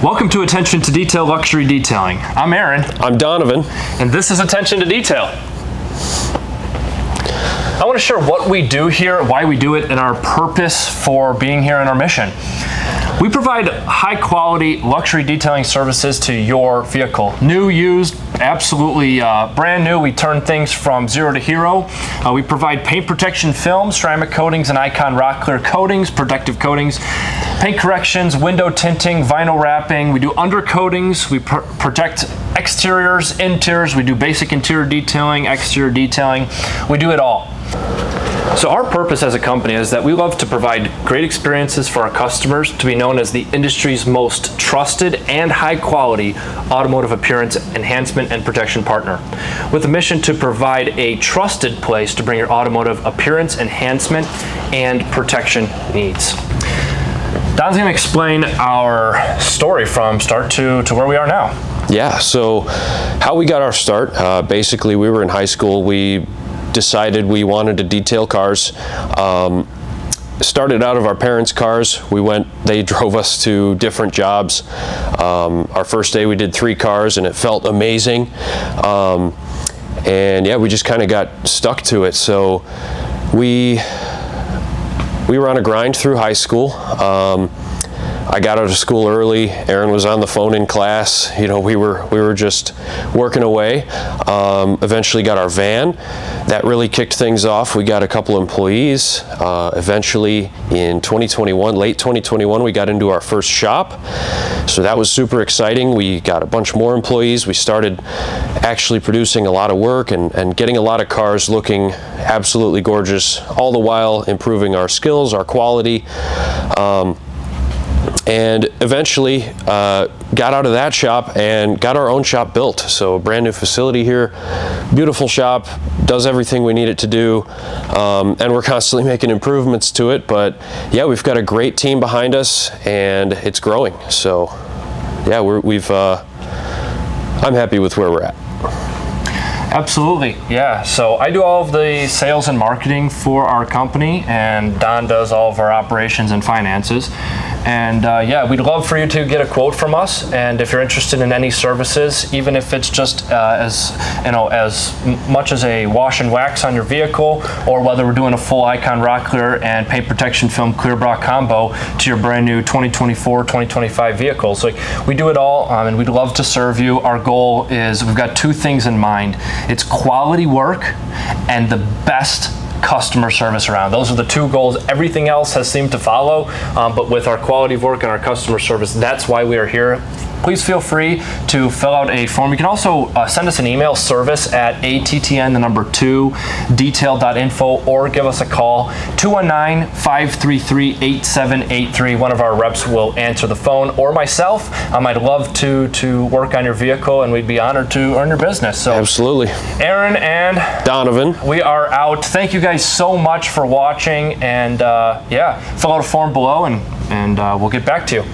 Welcome to Attention to Detail Luxury Detailing. I'm Aaron. I'm Donovan. And this is Attention to Detail. I want to share what we do here, why we do it, and our purpose for being here and our mission. We provide high quality luxury detailing services to your vehicle. New, used, absolutely brand new. We turn things from zero to hero. We provide paint protection film, ceramic coatings, and Icon rock clear coatings, protective coatings, paint corrections, window tinting, vinyl wrapping. We do undercoatings. We protect exteriors, interiors. We do basic interior detailing, exterior detailing. We do it all. So our purpose as a company is that we love to provide great experiences for our customers to be known as the industry's most trusted and high quality automotive appearance enhancement and protection partner, with a mission to provide a trusted place to bring your automotive appearance enhancement and protection needs. Don's going to explain our story from start to where we are now. Yeah, so how we got our start, basically we were in high school. We decided we wanted to detail cars. Started out of our parents' cars. They drove us to different jobs. Our first day we did 3 cars and it felt amazing. And yeah, we just kind of got stuck to it. So we were on a grind through high school. I got out of school early. Aaron was on the phone in class. You know, we were just working away. Eventually got our van. That really kicked things off. We got a couple employees. Eventually in 2021, late 2021, we got into our first shop. So that was super exciting. We got a bunch more employees. We started actually producing a lot of work and getting a lot of cars looking absolutely gorgeous, all the while improving our skills, our quality. And eventually got out of that shop and got our own shop built. So a brand new facility here, beautiful shop, does everything we need it to do, and we're constantly making improvements to it. But yeah, we've got a great team behind us and it's growing. So yeah, I'm happy with where we're at. Absolutely, yeah. So I do all of the sales and marketing for our company, and Don does all of our operations and finances. And yeah, we'd love for you to get a quote from us. And if you're interested in any services, even if it's just as much as a wash and wax on your vehicle, or whether we're doing a full Icon rock clear and paint protection film clear bra combo to your brand new 2024, 2025 vehicles, like we do it all, and we'd love to serve you. Our goal is we've got 2 things in mind. It's quality work and the best customer service around. Those are the 2 goals. Everything else has seemed to follow, but with our quality of work and our customer service, that's why we are here. Please feel free to fill out a form. You can also send us an email, service@attn2detail.info, or give us a call, 219-533-8783. One of our reps will answer the phone, or myself. I'd love to work on your vehicle, and we'd be honored to earn your business. So absolutely. Aaron and Donovan, we are out. Thank you guys so much for watching, and yeah, fill out a form below and we'll get back to you.